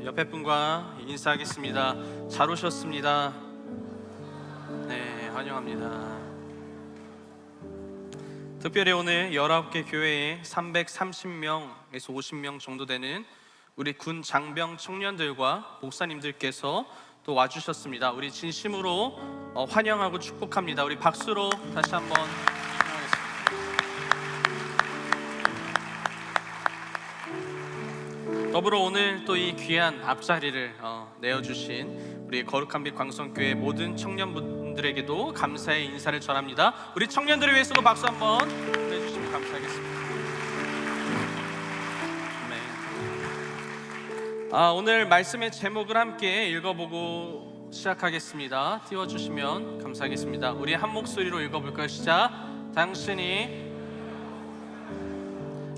옆에 분과 인사하겠습니다. 잘 오셨습니다. 네, 환영합니다. 특별히 오늘 19개 교회에 330명에서 50명 정도 되는 우리 군 장병 청년들과 목사님들께서 또 와주셨습니다. 우리 진심으로 환영하고 축복합니다. 우리 박수로 다시 한번 환영하겠습니다. 더불어 오늘 또 이 귀한 앞자리를 내어주신 우리 거룩한 빛 광성교회 모든 청년분들에게도 감사의 인사를 전합니다. 우리 청년들을 위해서도 박수 한번 보내주시면 감사하겠습니다. 오늘 말씀의 제목을 함께 읽어보고 시작하겠습니다. 띄워주시면 감사하겠습니다. 우리 한 목소리로 읽어볼까요? 시작. 당신이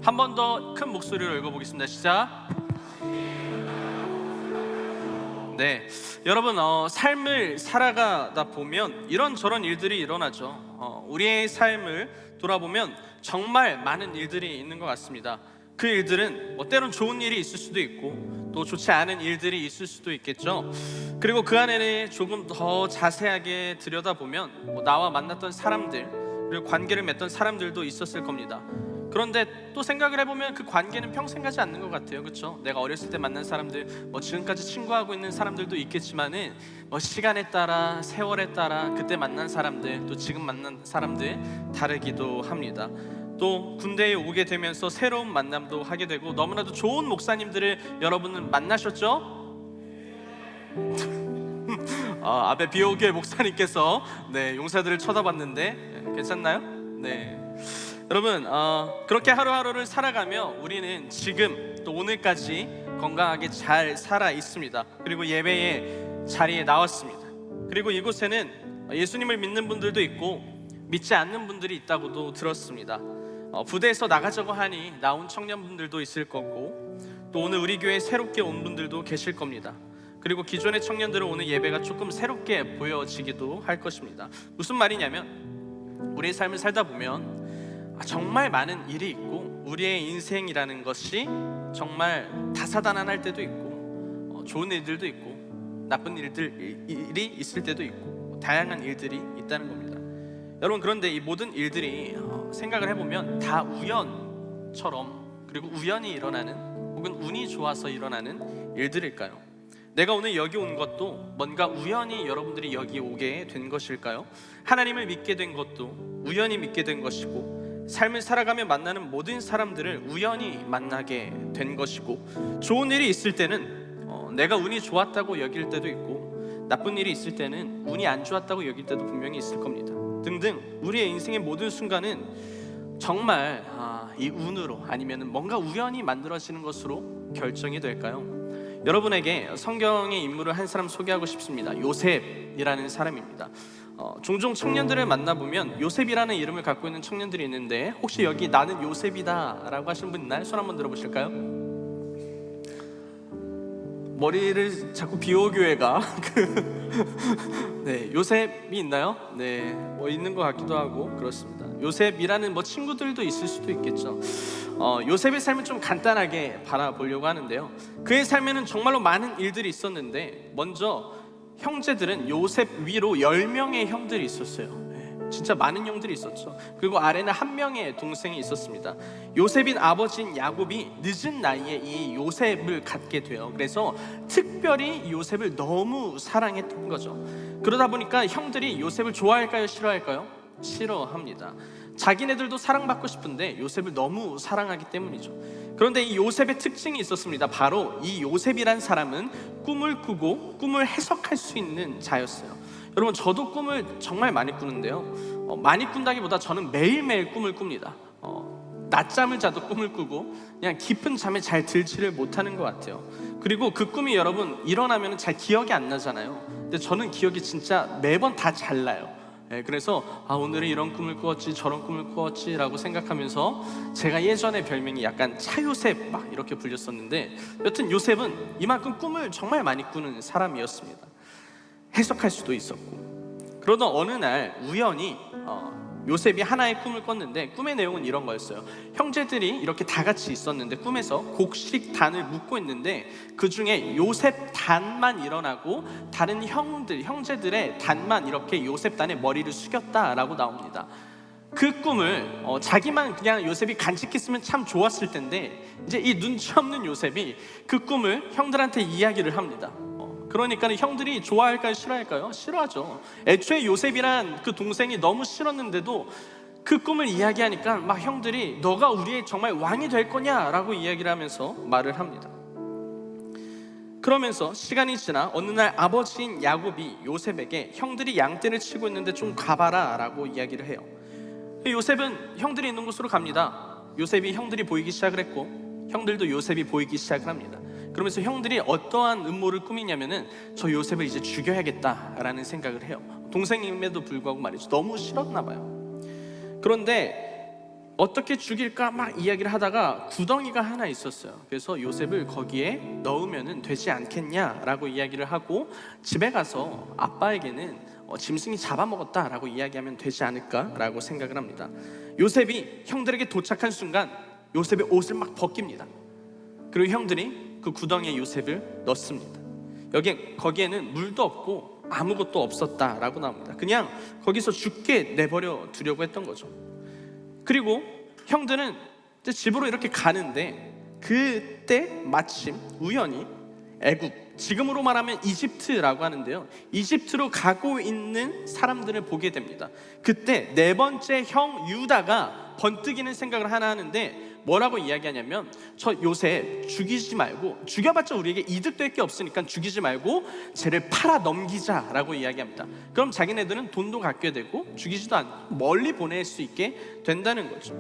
한 번 더 큰 목소리로 읽어보겠습니다. 시작. 네, 여러분 삶을 살아가다 보면 이런저런 일들이 일어나죠. 우리의 삶을 돌아보면 정말 많은 일들이 있는 것 같습니다. 그 일들은 때론 좋은 일이 있을 수도 있고 또 좋지 않은 일들이 있을 수도 있겠죠. 그리고 그 안에는 조금 더 자세하게 들여다보면 나와 만났던 사람들 그리고 관계를 맺던 사람들도 있었을 겁니다. 그런데 또 생각을 해보면 그 관계는 평생 가지 않는 것 같아요. 그렇죠? 내가 어렸을 때 만난 사람들, 지금까지 친구하고 있는 사람들도 있겠지만은 시간에 따라, 세월에 따라 그때 만난 사람들, 또 지금 만난 사람들 다르기도 합니다. 또 군대에 오게 되면서 새로운 만남도 하게 되고 너무나도 좋은 목사님들을 여러분은 만나셨죠? 앞에 비오교의 목사님께서 용사들을 쳐다봤는데 괜찮나요? 네. 여러분 그렇게 하루하루를 살아가며 우리는 지금 또 오늘까지 건강하게 잘 살아 있습니다. 그리고 예배의 자리에 나왔습니다. 그리고 이곳에는 예수님을 믿는 분들도 있고 믿지 않는 분들이 있다고도 들었습니다. 부대에서 나가자고 하니 나온 청년분들도 있을 거고 또 오늘 우리 교회에 새롭게 온 분들도 계실 겁니다. 그리고 기존의 청년들은 오늘 예배가 조금 새롭게 보여지기도 할 것입니다. 무슨 말이냐면 우리의 삶을 살다 보면 정말 많은 일이 있고 우리의 인생이라는 것이 정말 다사다난할 때도 있고 좋은 일들도 있고 나쁜 일이 있을 때도 있고 다양한 일들이 있다는 겁니다. 여러분 그런데 이 모든 일들이 생각을 해보면 다 우연처럼 그리고 우연히 일어나는 혹은 운이 좋아서 일어나는 일들일까요? 내가 오늘 여기 온 것도 뭔가 우연히 여러분들이 여기 오게 된 것일까요? 하나님을 믿게 된 것도 우연히 믿게 된 것이고 삶을 살아가며 만나는 모든 사람들을 우연히 만나게 된 것이고 좋은 일이 있을 때는 내가 운이 좋았다고 여길 때도 있고 나쁜 일이 있을 때는 운이 안 좋았다고 여길 때도 분명히 있을 겁니다. 등등 우리의 인생의 모든 순간은 정말 이 운으로 아니면 뭔가 우연히 만들어지는 것으로 결정이 될까요? 여러분에게 성경의 인물을 한 사람 소개하고 싶습니다. 요셉이라는 사람입니다. 종종 청년들을 만나보면 요셉이라는 이름을 갖고 있는 청년들이 있는데 혹시 여기 나는 요셉이다 라고 하시는 분 있나요? 손 한번 들어보실까요? 머리를 자꾸 비오교회가 네, 요셉이 있나요? 네, 있는 것 같기도 하고 그렇습니다. 요셉이라는 친구들도 있을 수도 있겠죠. 요셉의 삶을 좀 간단하게 바라보려고 하는데요. 그의 삶에는 정말로 많은 일들이 있었는데 먼저 형제들은 요셉 위로 10명의 형들이 있었어요. 진짜 많은 형들이 있었죠. 그리고 아래는 한 명의 동생이 있었습니다. 요셉인 아버지인 야곱이 늦은 나이에 이 요셉을 갖게 돼요. 그래서 특별히 요셉을 너무 사랑했던 거죠. 그러다 보니까 형들이 요셉을 좋아할까요? 싫어할까요? 싫어합니다. 자기네들도 사랑받고 싶은데 요셉을 너무 사랑하기 때문이죠. 그런데 이 요셉의 특징이 있었습니다. 바로 이 요셉이란 사람은 꿈을 꾸고 꿈을 해석할 수 있는 자였어요. 여러분 저도 꿈을 정말 많이 꾸는데요, 많이 꾼다기보다 저는 매일매일 꿈을 꿉니다. 낮잠을 자도 꿈을 꾸고 그냥 깊은 잠에 잘 들지를 못하는 것 같아요. 그리고 그 꿈이 여러분 일어나면 잘 기억이 안 나잖아요. 근데 저는 기억이 진짜 매번 다 잘 나요. 그래서 오늘은 이런 꿈을 꾸었지 저런 꿈을 꾸었지 라고 생각하면서 제가 예전에 별명이 약간 차요셉 막 이렇게 불렸었는데 여튼 요셉은 이만큼 꿈을 정말 많이 꾸는 사람이었습니다. 해석할 수도 있었고 그러던 어느 날 우연히 요셉이 하나의 꿈을 꿨는데 꿈의 내용은 이런 거였어요. 형제들이 이렇게 다 같이 있었는데 꿈에서 곡식단을 묶고 있는데 그 중에 요셉 단만 일어나고 다른 형제들의 단만 이렇게 요셉 단의 머리를 숙였다라고 나옵니다. 그 꿈을 자기만 그냥 요셉이 간직했으면 참 좋았을 텐데 이제 이 눈치 없는 요셉이 그 꿈을 형들한테 이야기를 합니다. 그러니까 형들이 좋아할까요? 싫어할까요? 싫어하죠. 애초에 요셉이란 그 동생이 너무 싫었는데도 그 꿈을 이야기하니까 막 형들이 너가 우리의 정말 왕이 될 거냐라고 이야기를 하면서 말을 합니다. 그러면서 시간이 지나 어느 날 아버지인 야곱이 요셉에게 형들이 양떼를 치고 있는데 좀 가봐라 라고 이야기를 해요. 요셉은 형들이 있는 곳으로 갑니다. 요셉이 형들이 보이기 시작을 했고 형들도 요셉이 보이기 시작을 합니다. 그러면서 형들이 어떠한 음모를 꾸미냐면은 저 요셉을 이제 죽여야겠다라는 생각을 해요. 동생임에도 불구하고 말이죠. 너무 싫었나 봐요. 그런데 어떻게 죽일까 막 이야기를 하다가 구덩이가 하나 있었어요. 그래서 요셉을 거기에 넣으면은 되지 않겠냐라고 이야기를 하고 집에 가서 아빠에게는 짐승이 잡아먹었다라고 이야기하면 되지 않을까라고 생각을 합니다. 요셉이 형들에게 도착한 순간 요셉의 옷을 막 벗깁니다. 그리고 형들이 그 구덩이에 요셉을 넣습니다. 거기에는 물도 없고 아무것도 없었다라고 나옵니다. 그냥 거기서 죽게 내버려 두려고 했던 거죠. 그리고 형들은 이제 집으로 이렇게 가는데 그때 마침 우연히 애굽, 지금으로 말하면 이집트라고 하는데요, 이집트로 가고 있는 사람들을 보게 됩니다. 그때 네 번째 형 유다가 번뜩이는 생각을 하나 하는데 뭐라고 이야기하냐면 저 요셉 죽이지 말고, 죽여봤자 우리에게 이득될 게 없으니까 죽이지 말고 쟤를 팔아 넘기자라고 이야기합니다. 그럼 자기네들은 돈도 갖게 되고 죽이지도 않고 멀리 보낼 수 있게 된다는 거죠.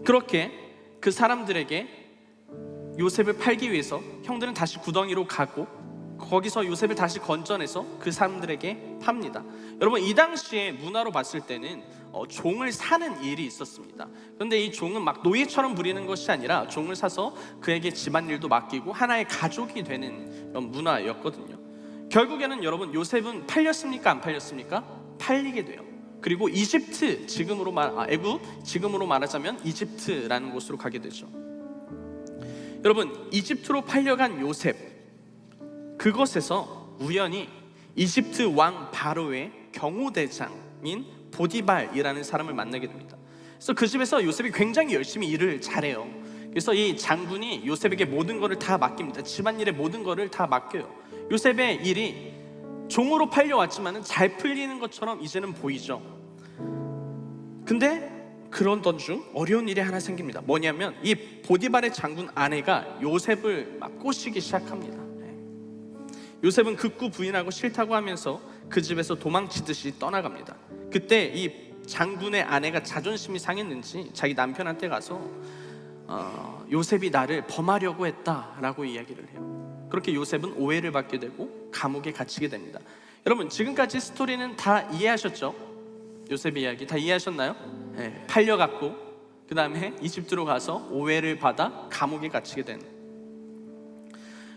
그렇게 그 사람들에게 요셉을 팔기 위해서 형들은 다시 구덩이로 가고 거기서 요셉을 다시 건져내서 그 사람들에게 팝니다. 여러분, 이 당시에 문화로 봤을 때는 종을 사는 일이 있었습니다. 그런데 이 종은 막 노예처럼 부리는 것이 아니라 종을 사서 그에게 집안일도 맡기고 하나의 가족이 되는 이런 문화였거든요. 결국에는 여러분, 요셉은 팔렸습니까? 안 팔렸습니까? 팔리게 돼요. 그리고 이집트, 애굽, 지금으로 말하자면 이집트라는 곳으로 가게 되죠. 여러분, 이집트로 팔려간 요셉, 그것에서 우연히 이집트 왕 바로의 경호대장인 보디발이라는 사람을 만나게 됩니다. 그래서 그 집에서 요셉이 굉장히 열심히 일을 잘해요. 그래서 이 장군이 요셉에게 모든 것을 다 맡깁니다. 집안일의 모든 것을 다 맡겨요. 요셉의 일이 종으로 팔려왔지만 잘 풀리는 것처럼 이제는 보이죠. 근데 그러던 중 어려운 일이 하나 생깁니다. 뭐냐면 이 보디발의 장군 아내가 요셉을 막 꼬시기 시작합니다. 요셉은 극구 부인하고 싫다고 하면서 그 집에서 도망치듯이 떠나갑니다. 그때 이 장군의 아내가 자존심이 상했는지 자기 남편한테 가서 요셉이 나를 범하려고 했다라고 이야기를 해요. 그렇게 요셉은 오해를 받게 되고 감옥에 갇히게 됩니다. 여러분, 지금까지 스토리는 다 이해하셨죠? 요셉의 이야기 다 이해하셨나요? 네, 팔려갔고 그 다음에 이집트로 가서 오해를 받아 감옥에 갇히게 된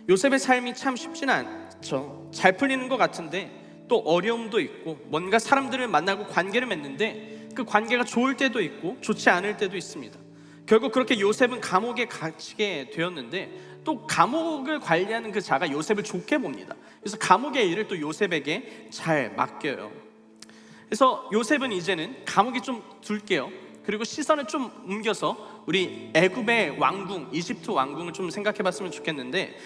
요셉의 삶이 참 쉽지는 않죠. 잘 풀리는 것 같은데 또 어려움도 있고 뭔가 사람들을 만나고 관계를 맺는데 그 관계가 좋을 때도 있고 좋지 않을 때도 있습니다. 결국 그렇게 요셉은 감옥에 갇히게 되었는데 또 감옥을 관리하는 그 자가 요셉을 좋게 봅니다. 그래서 감옥의 일을 또 요셉에게 잘 맡겨요. 그래서 요셉은 이제는 감옥에 좀 둘게요. 그리고 시선을 좀 옮겨서 우리 애굽의 왕궁, 이집트 왕궁을 좀 생각해봤으면 좋겠는데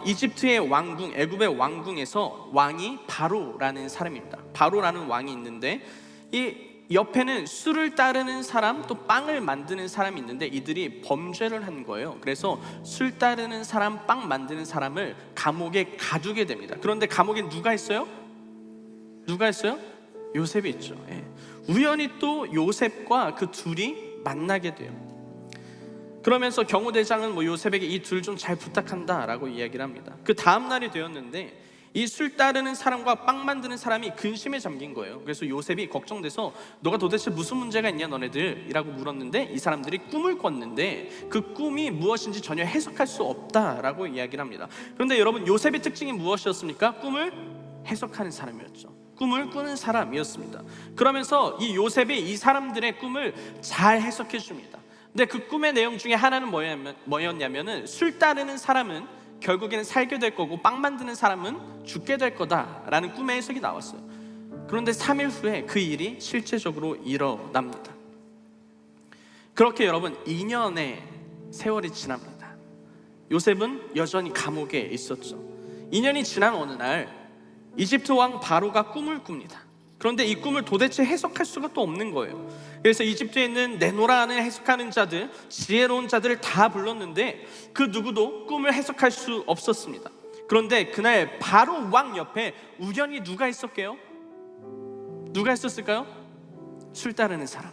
이집트의 왕궁, 애굽의 왕궁에서 왕이 바로라는 사람입니다. 바로라는 왕이 있는데 이 옆에는 술을 따르는 사람, 또 빵을 만드는 사람이 있는데 이들이 범죄를 한 거예요. 그래서 술 따르는 사람, 빵 만드는 사람을 감옥에 가두게 됩니다. 그런데 감옥에 누가 있어요? 누가 있어요? 요셉이 있죠. 우연히 또 요셉과 그 둘이 만나게 돼요. 그러면서 경호대장은 요셉에게 이 둘 좀 잘 부탁한다라고 이야기를 합니다. 그 다음 날이 되었는데 이 술 따르는 사람과 빵 만드는 사람이 근심에 잠긴 거예요. 그래서 요셉이 걱정돼서 너가 도대체 무슨 문제가 있냐 너네들이라고 물었는데 이 사람들이 꿈을 꿨는데 그 꿈이 무엇인지 전혀 해석할 수 없다라고 이야기를 합니다. 그런데 여러분, 요셉의 특징이 무엇이었습니까? 꿈을 해석하는 사람이었죠. 꿈을 꾸는 사람이었습니다. 그러면서 이 요셉이 이 사람들의 꿈을 잘 해석해 줍니다. 근데 그 꿈의 내용 중에 하나는 뭐였냐면은 술 따르는 사람은 결국에는 살게 될 거고 빵 만드는 사람은 죽게 될 거다라는 꿈의 해석이 나왔어요. 그런데 3일 후에 그 일이 실제적으로 일어납니다. 그렇게 여러분 2년의 세월이 지납니다. 요셉은 여전히 감옥에 있었죠. 2년이 지난 어느 날 이집트 왕 바로가 꿈을 꿉니다. 그런데 이 꿈을 도대체 해석할 수가 또 없는 거예요. 그래서 이집트에 있는 네노라는 해석하는 자들, 지혜로운 자들을 다 불렀는데 그 누구도 꿈을 해석할 수 없었습니다. 그런데 그날 바로 왕 옆에 우연히 누가 있었게요? 누가 있었을까요? 술 따르는 사람.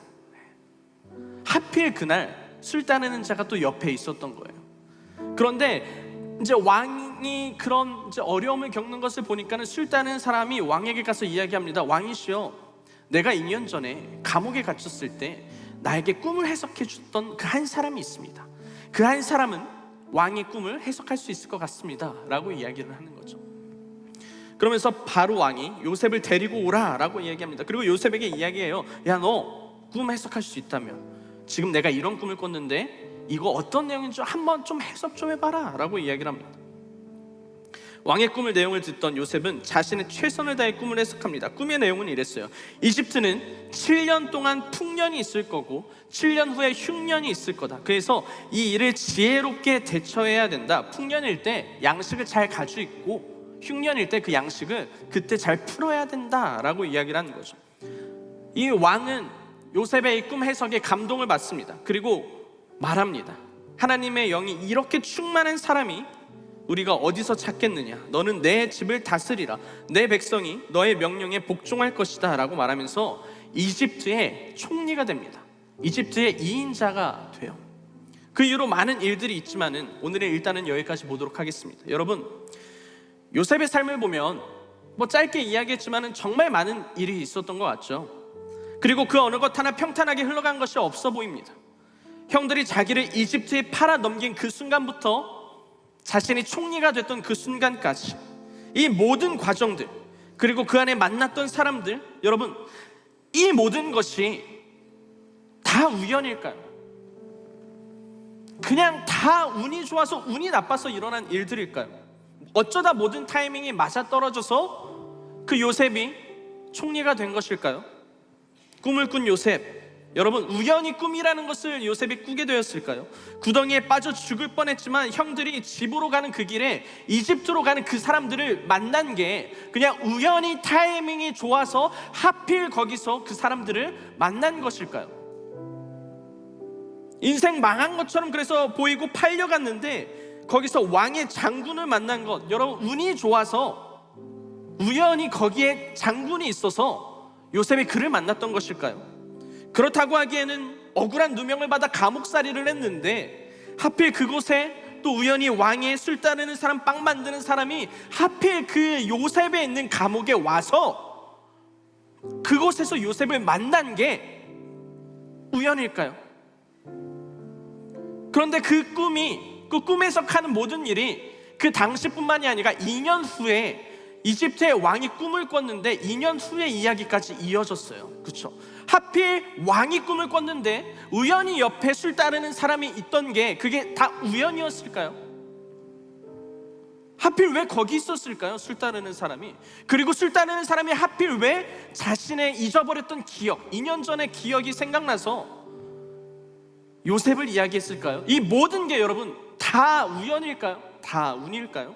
하필 그날 술 따르는 자가 또 옆에 있었던 거예요. 그런데 이제 왕이 그런 이제 어려움을 겪는 것을 보니까는 술 따르는 사람이 왕에게 가서 이야기합니다. 왕이시여, 내가 2년 전에 감옥에 갇혔을 때 나에게 꿈을 해석해 줬던 그 한 사람이 있습니다. 그 한 사람은 왕의 꿈을 해석할 수 있을 것 같습니다 라고 이야기를 하는 거죠. 그러면서 바로 왕이 요셉을 데리고 오라 라고 이야기합니다. 그리고 요셉에게 이야기해요. 야, 너 꿈 해석할 수 있다면 지금 내가 이런 꿈을 꿨는데 이거 어떤 내용인지 한번 좀 해석 좀 해봐라 라고 이야기를 합니다. 왕의 꿈을 내용을 듣던 요셉은 자신의 최선을 다해 꿈을 해석합니다. 꿈의 내용은 이랬어요. 이집트는 7년 동안 풍년이 있을 거고 7년 후에 흉년이 있을 거다. 그래서 이 일을 지혜롭게 대처해야 된다. 풍년일 때 양식을 잘 가지고 있고 흉년일 때 그 양식을 그때 잘 풀어야 된다라고 이야기를 하는 거죠. 이 왕은 요셉의 이 꿈 해석에 감동을 받습니다. 그리고 말합니다. 하나님의 영이 이렇게 충만한 사람이 우리가 어디서 찾겠느냐? 너는 내 집을 다스리라. 내 백성이 너의 명령에 복종할 것이다 라고 말하면서 이집트의 총리가 됩니다. 이집트의 2인자가 돼요. 그 이후로 많은 일들이 있지만은 오늘은 일단은 여기까지 보도록 하겠습니다. 여러분, 요셉의 삶을 보면 뭐 짧게 이야기했지만은 정말 많은 일이 있었던 것 같죠. 그리고 그 어느 것 하나 평탄하게 흘러간 것이 없어 보입니다. 형들이 자기를 이집트에 팔아 넘긴 그 순간부터 자신이 총리가 됐던 그 순간까지 이 모든 과정들, 그리고 그 안에 만났던 사람들, 여러분, 이 모든 것이 다 우연일까요? 그냥 다 운이 좋아서 운이 나빠서 일어난 일들일까요? 어쩌다 모든 타이밍이 맞아떨어져서 그 요셉이 총리가 된 것일까요? 꿈을 꾼 요셉, 여러분, 우연히 꿈이라는 것을 요셉이 꾸게 되었을까요? 구덩이에 빠져 죽을 뻔했지만 형들이 집으로 가는 그 길에 이집트로 가는 그 사람들을 만난 게 그냥 우연히 타이밍이 좋아서 하필 거기서 그 사람들을 만난 것일까요? 인생 망한 것처럼 그래서 보이고 팔려갔는데 거기서 왕의 장군을 만난 것, 여러분, 운이 좋아서 우연히 거기에 장군이 있어서 요셉이 그를 만났던 것일까요? 그렇다고 하기에는 억울한 누명을 받아 감옥살이를 했는데 하필 그곳에 또 우연히 왕의 술 따르는 사람, 빵 만드는 사람이 하필 그 요셉에 있는 감옥에 와서 그곳에서 요셉을 만난 게 우연일까요? 그런데 그 꿈이, 그 꿈에서 하는 모든 일이 그 당시뿐만이 아니라 2년 후에 이집트의 왕이 꿈을 꿨는데 2년 후의 이야기까지 이어졌어요. 그렇죠? 하필 왕이 꿈을 꿨는데 우연히 옆에 술 따르는 사람이 있던 게 그게 다 우연이었을까요? 하필 왜 거기 있었을까요? 술 따르는 사람이. 그리고 술 따르는 사람이 하필 왜 자신의 잊어버렸던 기억, 2년 전의 기억이 생각나서 요셉을 이야기했을까요? 이 모든 게 여러분 다 우연일까요? 다 운일까요?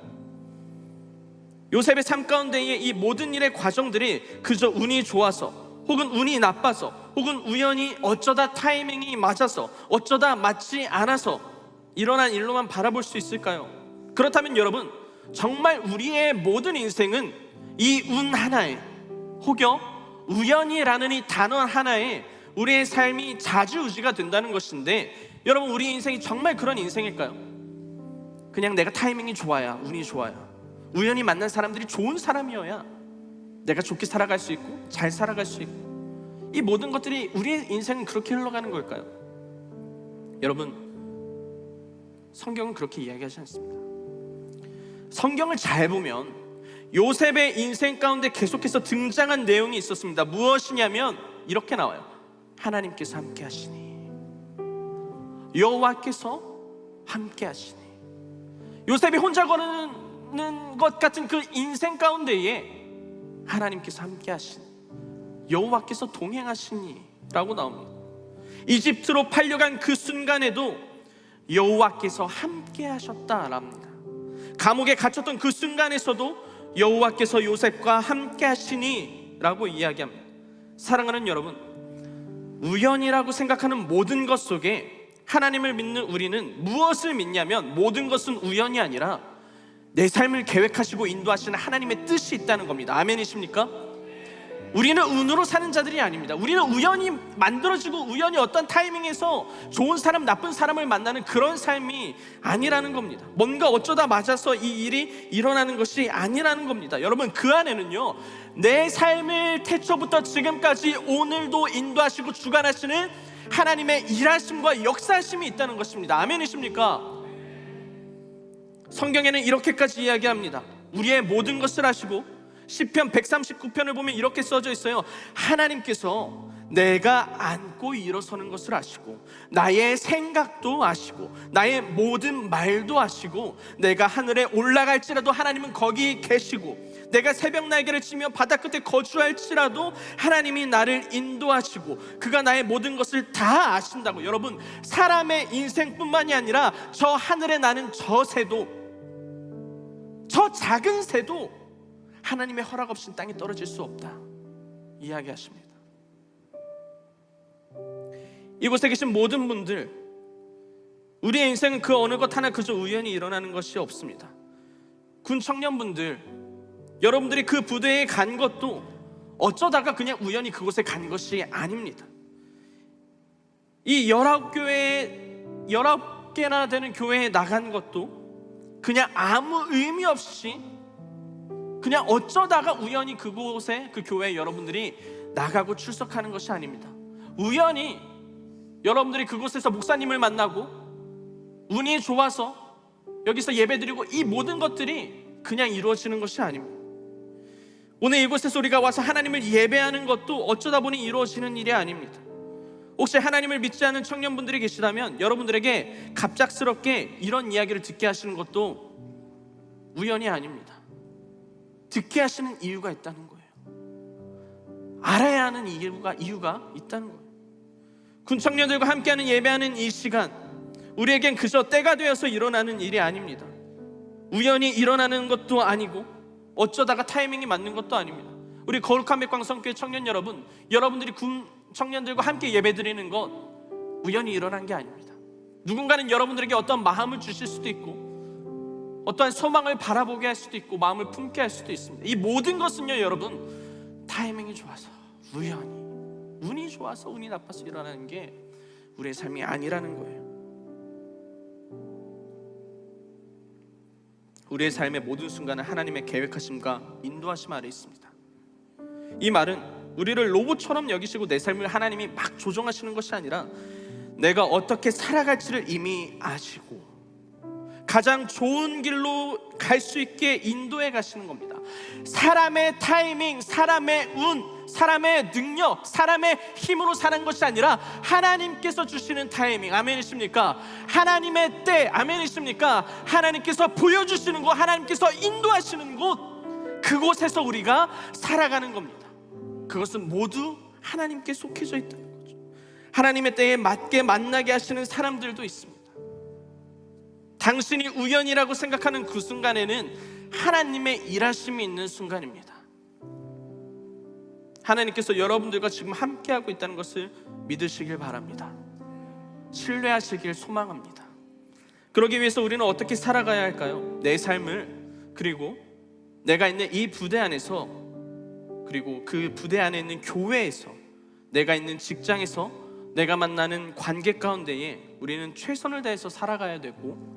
요셉의 삶 가운데의 이 모든 일의 과정들이 그저 운이 좋아서 혹은 운이 나빠서 혹은 우연히 어쩌다 타이밍이 맞아서 어쩌다 맞지 않아서 일어난 일로만 바라볼 수 있을까요? 그렇다면 여러분, 정말 우리의 모든 인생은 이 운 하나에 혹여 우연이라는 이 단어 하나에 우리의 삶이 좌지우지가 된다는 것인데, 여러분, 우리 인생이 정말 그런 인생일까요? 그냥 내가 타이밍이 좋아야, 운이 좋아야, 우연히 만난 사람들이 좋은 사람이어야 내가 좋게 살아갈 수 있고 잘 살아갈 수 있고, 이 모든 것들이 우리의 인생은 그렇게 흘러가는 걸까요? 여러분, 성경은 그렇게 이야기하지 않습니다. 성경을 잘 보면 요셉의 인생 가운데 계속해서 등장한 내용이 있었습니다. 무엇이냐면 이렇게 나와요. 하나님께서 함께 하시니, 여호와께서 함께 하시니. 요셉이 혼자 걸는 것 같은 그 인생 가운데에 하나님께서 함께 하시니, 여호와께서 동행하시니 라고 나옵니다. 이집트로 팔려간 그 순간에도 여호와께서 함께 하셨다랍니다. 감옥에 갇혔던 그 순간에서도 여호와께서 요셉과 함께 하시니 라고 이야기합니다. 사랑하는 여러분, 우연이라고 생각하는 모든 것 속에 하나님을 믿는 우리는 무엇을 믿냐면, 모든 것은 우연이 아니라 내 삶을 계획하시고 인도하시는 하나님의 뜻이 있다는 겁니다. 아멘이십니까? 우리는 운으로 사는 자들이 아닙니다. 우리는 우연히 만들어지고 우연히 어떤 타이밍에서 좋은 사람, 나쁜 사람을 만나는 그런 삶이 아니라는 겁니다. 뭔가 어쩌다 맞아서 이 일이 일어나는 것이 아니라는 겁니다. 여러분, 그 안에는요, 내 삶을 태초부터 지금까지 오늘도 인도하시고 주관하시는 하나님의 일하심과 역사하심이 있다는 것입니다. 아멘이십니까? 성경에는 이렇게까지 이야기합니다. 우리의 모든 것을 아시고, 시편 139편을 보면 이렇게 써져 있어요. 하나님께서 내가 앉고 일어서는 것을 아시고, 나의 생각도 아시고, 나의 모든 말도 아시고, 내가 하늘에 올라갈지라도 하나님은 거기 계시고, 내가 새벽 날개를 치며 바다 끝에 거주할지라도 하나님이 나를 인도하시고, 그가 나의 모든 것을 다 아신다고. 여러분, 사람의 인생뿐만이 아니라 저 하늘에 나는 저 새도, 저 작은 새도 하나님의 허락 없이는 땅에 떨어질 수 없다 이야기하십니다. 이곳에 계신 모든 분들, 우리의 인생은 그 어느 것 하나 그저 우연히 일어나는 것이 없습니다. 군 청년분들, 여러분들이 그 부대에 간 것도 어쩌다가 그냥 우연히 그곳에 간 것이 아닙니다. 이 19개나 되는 교회에 나간 것도 그냥 아무 의미 없이 그냥 어쩌다가 우연히 그곳에, 그 교회에 여러분들이 나가고 출석하는 것이 아닙니다. 우연히 여러분들이 그곳에서 목사님을 만나고 운이 좋아서 여기서 예배드리고, 이 모든 것들이 그냥 이루어지는 것이 아닙니다. 오늘 이곳에서 우리가 와서 하나님을 예배하는 것도 어쩌다 보니 이루어지는 일이 아닙니다. 혹시 하나님을 믿지 않는 청년분들이 계시다면 여러분들에게 갑작스럽게 이런 이야기를 듣게 하시는 것도 우연이 아닙니다. 듣게 하시는 이유가 있다는 거예요. 알아야 하는 이유가 있다는 거예요. 군 청년들과 함께하는 예배하는 이 시간, 우리에겐 그저 때가 되어서 일어나는 일이 아닙니다. 우연히 일어나는 것도 아니고 어쩌다가 타이밍이 맞는 것도 아닙니다. 우리 거룩한 백광성교회 청년 여러분, 여러분들이 군 청년들과 함께 예배드리는 것 우연히 일어난 게 아닙니다. 누군가는 여러분들에게 어떤 마음을 주실 수도 있고, 어떠한 소망을 바라보게 할 수도 있고, 마음을 품게 할 수도 있습니다. 이 모든 것은요, 여러분, 타이밍이 좋아서, 우연히, 운이 좋아서, 운이 나빠서 일어나는 게 우리의 삶이 아니라는 거예요. 우리의 삶의 모든 순간은 하나님의 계획하심과 인도하심 아래 있습니다. 이 말은 우리를 로봇처럼 여기시고 내 삶을 하나님이 막 조정하시는 것이 아니라, 내가 어떻게 살아갈지를 이미 아시고 가장 좋은 길로 갈 수 있게 인도해 가시는 겁니다. 사람의 타이밍, 사람의 운, 사람의 능력, 사람의 힘으로 사는 것이 아니라 하나님께서 주시는 타이밍, 아멘이십니까? 하나님의 때, 아멘이십니까? 하나님께서 보여주시는 곳, 하나님께서 인도하시는 곳, 그곳에서 우리가 살아가는 겁니다. 그것은 모두 하나님께 속해져 있다는 거죠. 하나님의 때에 맞게 만나게 하시는 사람들도 있습니다. 당신이 우연이라고 생각하는 그 순간에는 하나님의 일하심이 있는 순간입니다. 하나님께서 여러분들과 지금 함께하고 있다는 것을 믿으시길 바랍니다. 신뢰하시길 소망합니다. 그러기 위해서 우리는 어떻게 살아가야 할까요? 내 삶을, 그리고 내가 있는 이 부대 안에서, 그리고 그 부대 안에 있는 교회에서, 내가 있는 직장에서, 내가 만나는 관계 가운데에 우리는 최선을 다해서 살아가야 되고,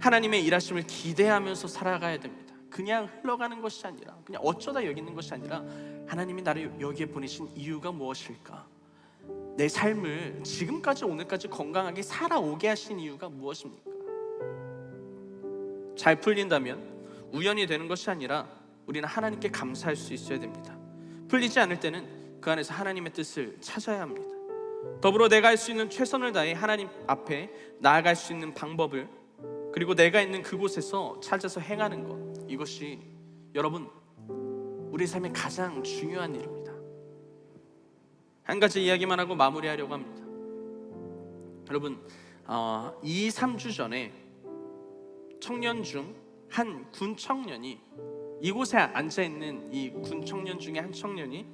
하나님의 일하심을 기대하면서 살아가야 됩니다. 그냥 흘러가는 것이 아니라, 그냥 어쩌다 여기 있는 것이 아니라, 하나님이 나를 여기에 보내신 이유가 무엇일까? 내 삶을 지금까지 오늘까지 건강하게 살아오게 하신 이유가 무엇입니까? 잘 풀린다면 우연이 되는 것이 아니라 우리는 하나님께 감사할 수 있어야 됩니다. 풀리지 않을 때는 그 안에서 하나님의 뜻을 찾아야 합니다. 더불어 내가 할 수 있는 최선을 다해 하나님 앞에 나아갈 수 있는 방법을, 그리고 내가 있는 그곳에서 찾아서 행하는 것, 이것이 여러분 우리 삶의 가장 중요한 일입니다. 한 가지 이야기만 하고 마무리하려고 합니다. 여러분 2-3주 전에 청년 중 한 군 청년이, 이곳에 앉아있는 이 군 청년 중에 한 청년이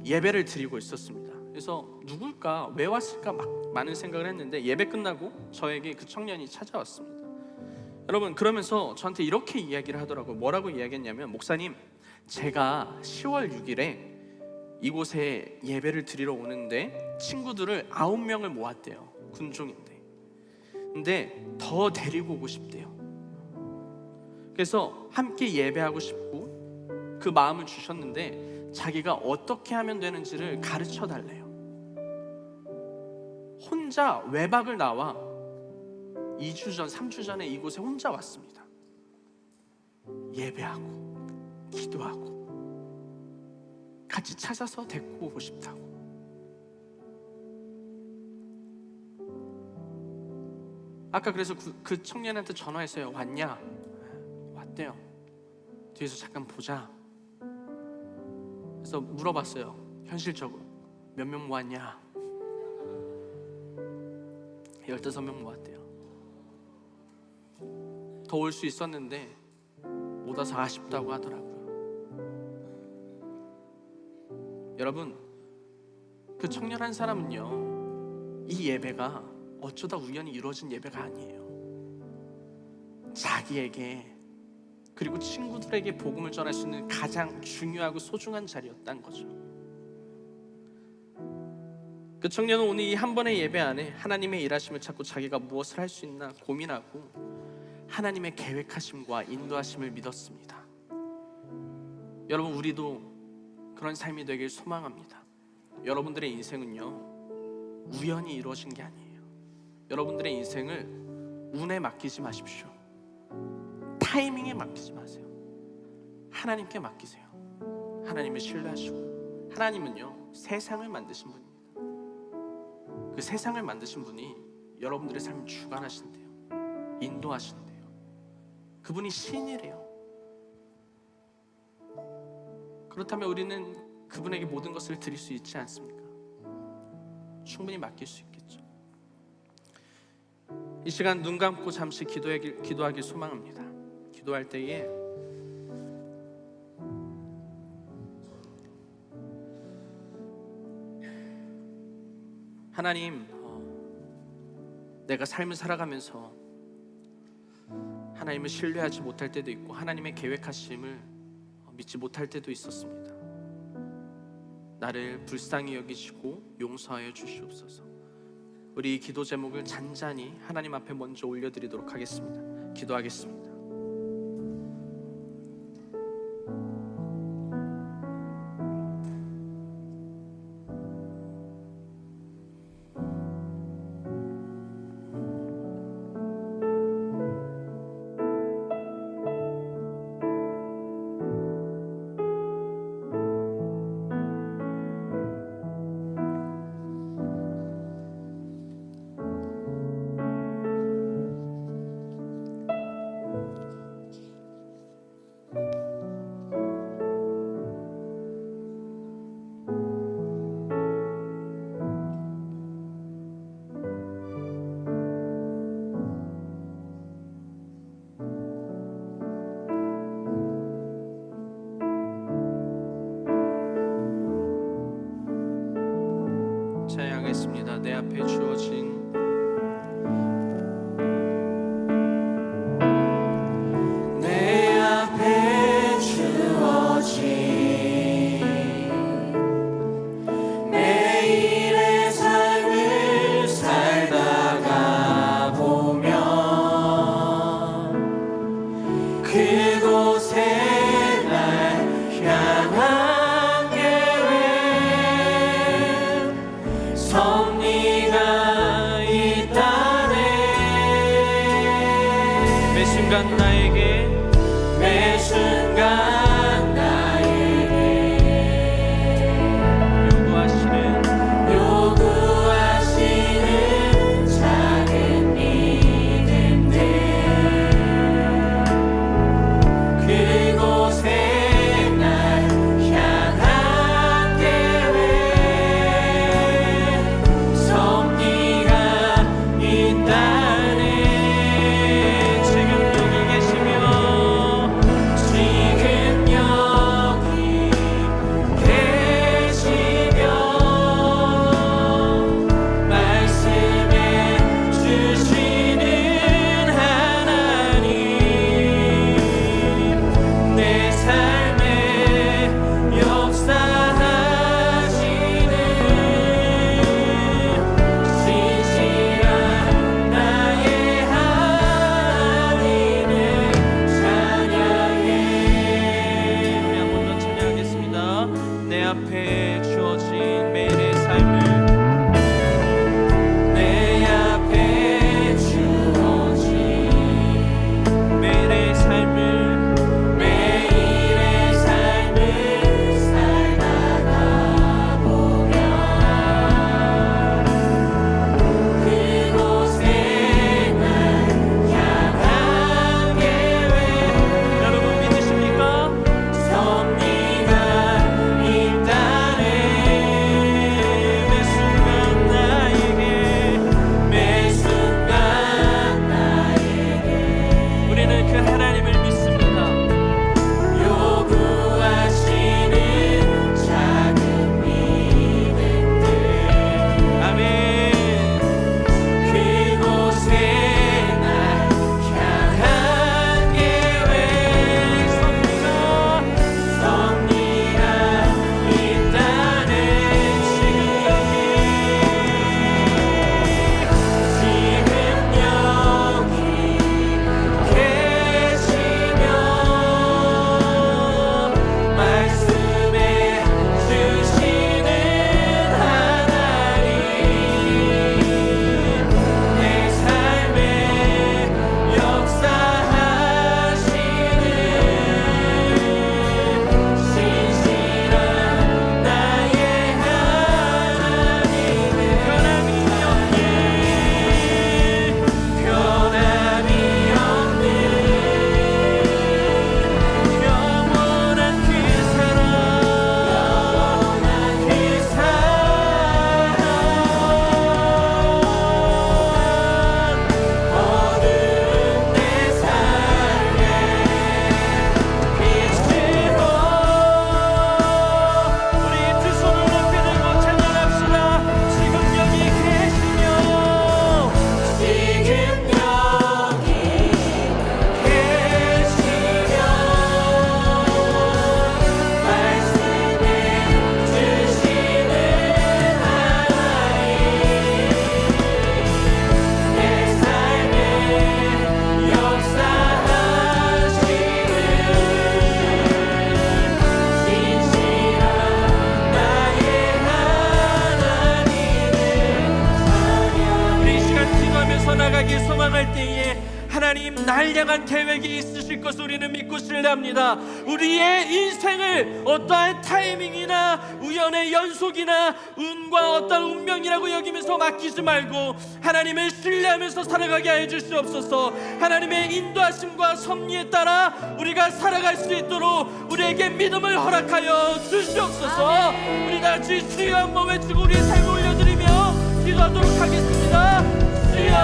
예배를 드리고 있었습니다. 그래서 누굴까, 왜 왔을까 막 많은 생각을 했는데 예배 끝나고 저에게 그 청년이 찾아왔습니다. 여러분 그러면서 저한테 이렇게 이야기를 하더라고요. 뭐라고 이야기했냐면, 목사님, 제가 10월 6일에 이곳에 예배를 드리러 오는데 친구들을 9명을 모았대요. 군종인데. 근데 더 데리고 오고 싶대요. 그래서 함께 예배하고 싶고 그 마음을 주셨는데 자기가 어떻게 하면 되는지를 가르쳐 달래요. 혼자 외박을 나와 2주 전, 3주 전에 이곳에 혼자 왔습니다. 예배하고 기도하고 같이 찾아서 데리고 오고 싶다고. 아까 그래서 그 청년한테 전화했어요. 왔냐? 왔대요. 뒤에서 잠깐 보자. 그래서 물어봤어요. 현실적으로 몇 명 모았냐? 15명 모았대요. 더 올 수 있었는데 못 와서 아쉽다고 하더라고요. 여러분, 그 청년 한 사람은요, 이 예배가 어쩌다 우연히 이루어진 예배가 아니에요. 자기에게 그리고 친구들에게 복음을 전할 수 있는 가장 중요하고 소중한 자리였다는 거죠. 그 청년은 오늘 이 한 번의 예배 안에 하나님의 일하심을 찾고 자기가 무엇을 할 수 있나 고민하고 하나님의 계획하심과 인도하심을 믿었습니다. 여러분, 우리도 그런 삶이 되길 소망합니다. 여러분들의 인생은요, 우연히 이루어진 게 아니에요. 여러분들의 인생을 운에 맡기지 마십시오. 타이밍에 맡기지 마세요. 하나님께 맡기세요. 하나님을 신뢰하시고. 하나님은요, 세상을 만드신 분입니다. 그 세상을 만드신 분이 여러분들의 삶을 주관하신대요. 인도하신대요. 그분이 신이래요. 그렇다면 우리는 그분에게 모든 것을 드릴 수 있지 않습니까? 충분히 맡길 수 있겠죠. 이 시간 눈 감고 잠시 기도하길 소망합니다. 기도할 때에 하나님, 내가 삶을 살아가면서 하나님을 신뢰하지 못할 때도 있고 하나님의 계획하심을 믿지 못할 때도 있었습니다. 나를 불쌍히 여기시고 용서하여 주시옵소서. 우리 이 기도 제목을 잔잔히 하나님 앞에 먼저 올려드리도록 하겠습니다. 기도하겠습니다. 찬양하겠습니다. 내 앞에 주어진 매일의 삶을 살다가 보면 그곳에 날 향한 계획 섭리가 있다네. 매 순간 나에게 매 순간 내 앞에 주어진 매일의 삶을 내 앞에 주어진 매일의 삶을 살다가 보면 그곳에 날 향한 계획 여러분 믿으십니까? 섭리가 있다네. 매 순간 나에게 매 순간 나에게 우리는 그 하나님을 믿습니다. 요구하시는 작은 믿음들 아멘. 그곳에 날 향한 계획 섭리가 있다네. 지금 여기 계시며 말씀해 주시는 하나님 내 삶에 역사하시는 신실한 나의 하나님 변함이 없는 영원한 그 사랑 어두운 내 삶에 빛으로 우리 두 손을 높이 들고 찬양합시다. 지금 여기 계시며 지금 여기 계시며 말씀해 주시는 하나님 내 삶에 역사하시는 신실한 나의 하나님을 우리 이 시간 기도하면서 나가길 소망할 때에 하나님 날 향한 계획이 있으실 것을 우리는 믿고 신뢰합니다. 우리의 인생을 어떠한 타이밍이나 우연의 연속이나 운과 어떤 운명이라고 여기면서 맡기지 말고 하나님을 신뢰하면서 살아가게 하여 주시옵소서. 하나님의 인도하심과 섭리에 따라 우리가 살아갈 수 있도록 우리에게 믿음을 허락하여 주시옵소서. 우리 다 같이 주여 한번 외치고 우리의 삶을 올려드리며 기도하도록 하겠습니다. 주여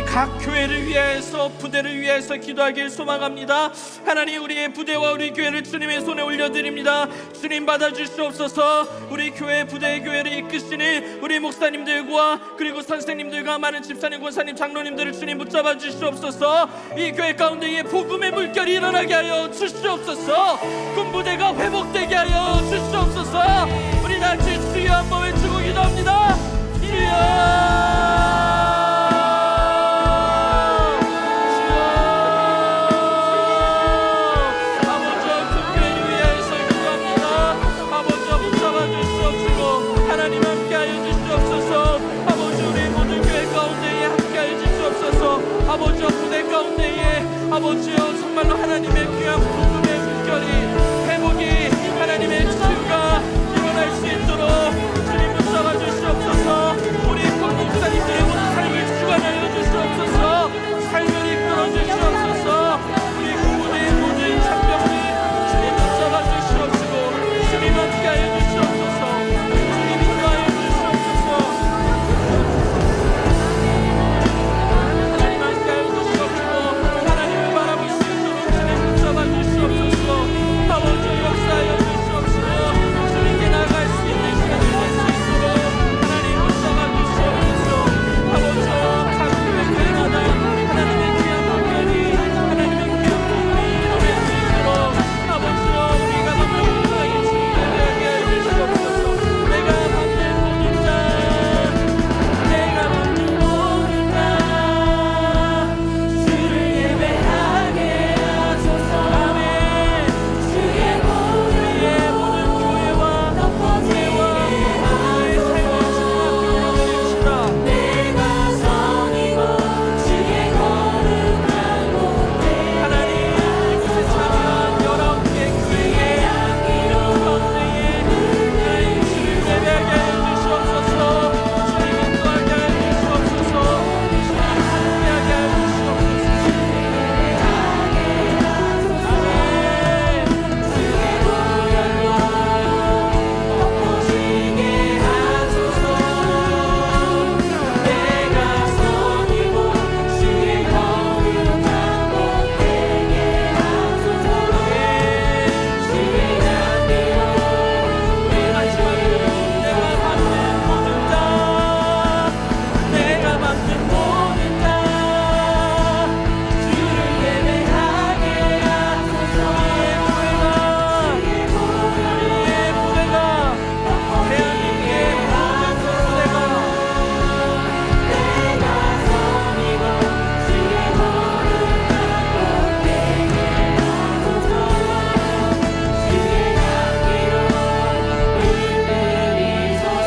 각 교회를 위하여서 부대를 위하여서 기도하길 소망합니다. 하나님 우리의 부대와 우리 교회를 주님의 손에 올려드립니다. 주님 받아주시옵소서. 우리 교회 부대 교회를 이끄시는 우리 목사님들과 그리고 선생님들과 많은 집사님 권사님 장로님들을 주님 붙잡아 주시옵소서. 이 교회 가운데에 복음의 물결이 일어나게 하여 주시옵소서. 군부대가 회복되게 하여 주시옵소서. 우리 다 같이 주여 한번 외치고 기도합니다. 주여 아버지 아버지여 부대 가운데에 아버지여 정말로 하나님의 귀한 복음의 물결이 회복이 하나님의 치유가 일어날 수 있도록 주님 붙잡아 주시옵소서. 우리 공동사님들의 모든 삶을 주관하여 주시옵소서. 삶을 이끌어 주시옵소서. 우리 공부대의 모든 장병을 주님 붙잡아 주시옵시고 주님 함께하여 주시옵소서. 주님 인도하여 주시옵소서. 하나님 함께하여 주시옵시고 하나님을 바라볼 수 있도록 주님 붙잡아 주시옵소서. 아버지 역사하여 주시옵시고 주님께 나아갈 수 있는 시간이 될 수 있도록 하나님 붙잡아 주시옵소서. 아버지여 각 교회마다 하나님의 귀한 목소리 하나님의 귀한 복음이 일어날 수 있도록 아버지여 우리가 너무 용서하게 주님께 하여 주시옵소서. 내가 받는 모든 자 내가 받는 모든 자 주를 예배하게 하소서. 아멘. 주의 우리의 모든 교회와 덮어지게 우리의 삶을 주님께 주시다. 내가 성이고 주의 거룩한 곳에 하나님 이곳에 참여한 19개 교회의 가운데에 하나님 주를 예배하게 하여 주시옵소서. 주님 인도하게 하여 주시옵소서. 주님 함께하게 하여 주시옵소서. 아멘. 주의 보혈로 덮어지게 하소서. 내가 성이고 주의 거룩한 곳 되게 하소서. 주의 향기로 우리 마지막으로 내가 받는 모든 자 주를 예배하게 하소서. 우리의 부대가 대한민국의 모든 부대가 내가 성이고 주의 거룩한 곳 되게 하소서. 주의 향기로 물들이소서.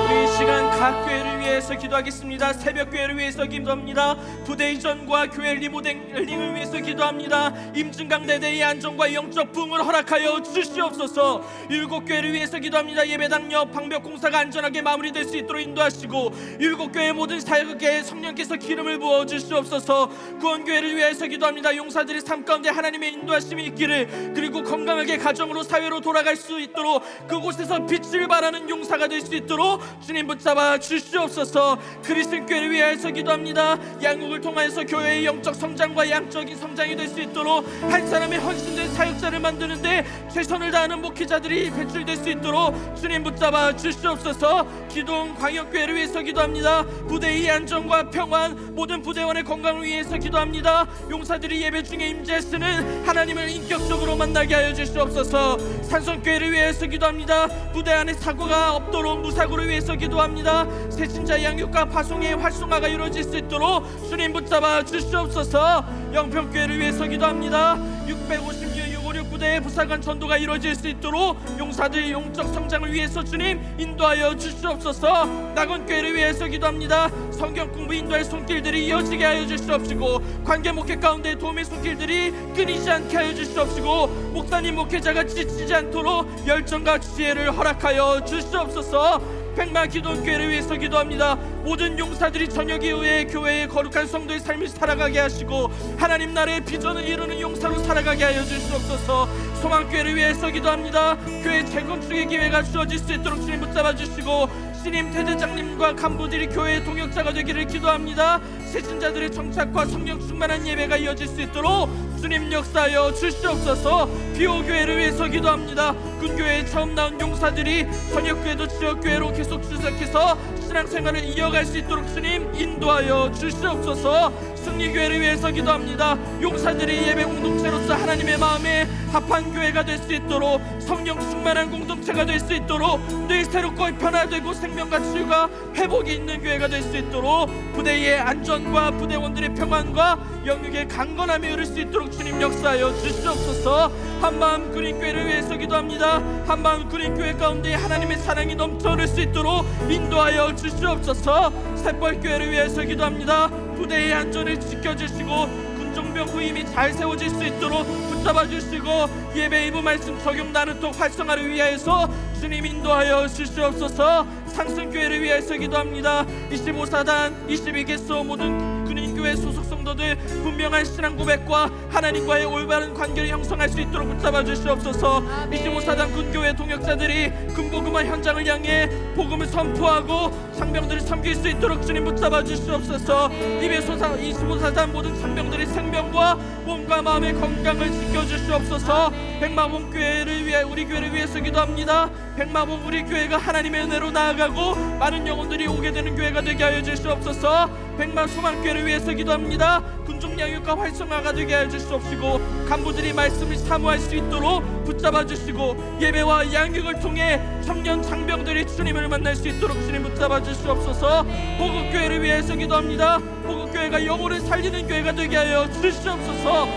우리 이 시간 각 교회를 위해서 기도하겠습니다. 새벽 교회를 위해서 기도합니다. 부대 이전과 교회 리모델링을 위해서 기도합니다. 임진강대대의 안정과 영적 부흥을 허락하여 주시옵소서. 일곱 교회를 위해서 기도합니다. 예배당 옆 방벽 공사가 안전하게 마무리될 수 있도록 인도하시고 일곱 교회 모든 사역에 성령께서 기름을 부어 주시옵소서. 구원교회를 위해서 기도합니다. 용사들의 삶 가운데 하나님의 인도하심이 있기를, 그리고 건강하게 가정으로 사회로 돌아갈 수 있도록 그곳에서 빛을 발하는 용사가 될 수 있도록 주님 붙잡아 주시옵소서. 그리스도교회를 위해서 기도합니다. 양육을 통하여서 교회의 영적 성장과 양적인 성장이 될 수 있도록 한 사람의 헌신된 사역자를 만드는데 최선을 다하는 목회자들이 배출될 수 있도록 주님 붙잡아 주시옵소서. 기동 광역교회를 위해서 기도합니다. 부대의 안정과 평안, 모든 부대원의 건강을 위해서 기도합니다. 용사들이 예배 중에 임재했으는 하나님을 인격적으로 만나게 하여 주시옵소서. 산성교회를 위해서 기도합니다. 부대 안에 사고가 없도록 무사고를 위해서 기도합니다. 새신자 양육과 파송의 활성화가 이루어질 수 있도록 주님 붙잡아 주시옵소서. 영평교회를 위해서 기도합니다. 656 부대의 부사관 전도가 이루어질 수 있도록 용사들 영적 성장을 위해서 주님 인도하여 주시옵소서. 낙원교회를 위해서 기도합니다. 성경 공부 인도할 손길들이 이어지게 하여 주시옵시고 관계 목회 가운데 도움의 손길들이 끊이지 않게 하여 주시옵시고 목사님 목회자가 지치지 않도록 열정과 지혜를 허락하여 주시옵소서. 백만 기도교회를 위해서 기도합니다. 모든 용사들이 저녁 이후에 교회의 거룩한 성도의 삶을 살아가게 하시고 하나님 나라의 비전을 이루는 용사로 살아가게 하여 주시옵소서. 소망교회를 위해서 기도합니다. 교회 재건축의 기회가 주어질 수 있도록 주님 붙잡아 주시고 신임 대대장님과 간부들이 교회의 동역자가 되기를 기도합니다. 새신자들의 정착과 성령 충만한 예배가 이어질 수 있도록 주님 역사하여 주시옵소서. 비오교회를 위해서 기도합니다. 군교회에 처음 나온 용사들이 저녁교회도 지역교회로 계속 출석해서 신앙생활을 이어갈 수 있도록 주님 인도하여 주시옵소서. 승리교회를 위해서 기도합니다. 용사들이 예배 공동체로서 하나님의 마음에 합한 교회가 될 수 있도록 성령 충만한 공동체가 될 수 있도록 늘 새롭고 변화되고 생명과 치유가 회복이 있는 교회가 될 수 있도록 부대의 안전과 부대원들의 평안과 영육의 강건함이 이룰 수 있도록 주님 역사하여 주시옵소서. 한마음 그린교회를 위해서 기도합니다. 한마음 그린교회 가운데 하나님의 사랑이 넘쳐 흐를 수 있도록 인도하여 주시옵소서. 샘벌교회를 위해서 기도합니다. 부대의 안전을 지켜주시고 군종병 후임이 잘 세워질 수 있도록 붙잡아 주시고 예배 이부 말씀 적용 나눔통 활성화를 위하여서 주님 인도하여 주시옵소서. 상승교회를 위하여서 기도합니다. 25사단 22개소 모든 군인교회 소속 성도들 분명한 신앙 고백과 하나님과의 올바른 관계를 형성할 수 있도록 붙잡아 주시옵소서. 25사단 군교회 동역자들이 군복음화 현장을 향해 복음을 선포하고 상병들을 섬길 수 있도록 주님 붙잡아 주시옵소서. 25사단 모든 상병들의 생명과 몸과 마음의 건강을 지켜주시옵소서. 백마봉교회를 위해 우리 교회를 위해서 기도합니다. 백마봉 우리 교회가 하나님의 은혜로 나아가고 많은 영혼들이 오게 되는 교회가 되게 하여 주시옵소서. 백마소망교회를 위해서 기도합니다. 군중 양육과 활성화가 되게 하여 주시옵시고 간부들이 말씀을 사모할 수 있도록 붙잡아 주시고 예배와 양육을 통해 청년 장병들이 주님을 만날 수 있도록 주님 붙잡아 주시옵소서. 보급교회를 위해서 기도합니다. 보급교회가 영혼을 살리는 교회가 되게 하여 주시옵소서.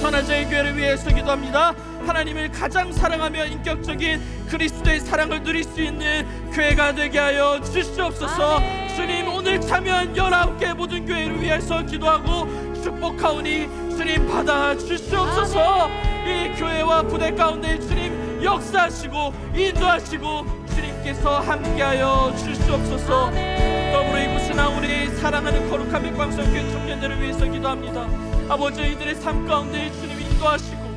선하자의 교회를 위해서 기도합니다. 하나님을 가장 사랑하며 인격적인 그리스도의 사랑을 누릴 수 있는 교회가 되게 하여 주시옵소서. 주님 오늘 참여한 19개 모든 교회를 위해서 기도하고 축복하오니 주님 받아 주시옵소서. 이 교회와 부대 가운데 주님 역사하시고 인도하시고 주님께서 함께하여 주시옵소서. 더불어 이곳이나 우리 사랑하는 거룩한 백광성교회 청년들을 위해서 기도합니다. 아버지 이들의 삶 가운데 주님 인도하시고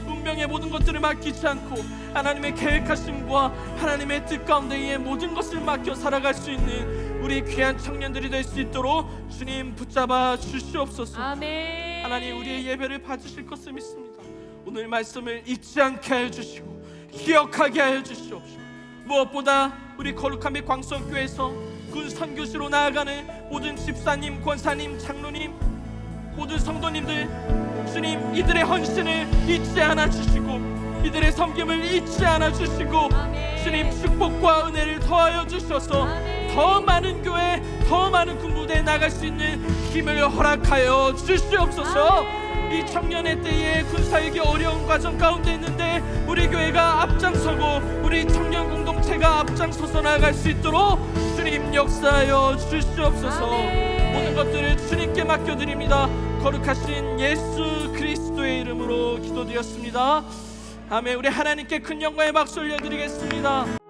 운명의 모든 것들을 맡기지 않고 하나님의 계획하심과 하나님의 뜻 가운데에 모든 것을 맡겨 살아갈 수 있는 우리 귀한 청년들이 될 수 있도록 주님 붙잡아 주시옵소서. 아멘. 하나님 우리의 예배를 받으실 것을 믿습니다. 오늘 말씀을 잊지 않게 하여 주시고 기억하게 하여 주시옵시고 무엇보다 우리 거룩한 빛 광성교회에서 군 선교시로 나아가는 모든 집사님, 권사님, 장로님 모든 성도님들 주님 이들의 헌신을 잊지 않아 주시고 이들의 섬김을 잊지 않아 주시고 주님 축복과 은혜를 더하여 주셔서 더 많은 교회 더 많은 군부대에 나갈 수 있는 힘을 허락하여 주시옵소서. 이 청년의 때에 군사에게 어려운 과정 가운데 있는데 우리 교회가 앞장서고 우리 청년 공동체가 앞장서서 나아갈 수 있도록 주님 역사하여 주시옵소서. 모든 것들을 주님께 맡겨드립니다. 거룩하신 예수 그리스도의 이름으로 기도드렸습니다. 아멘. 우리 하나님께 큰 영광의 박수 올려드리겠습니다.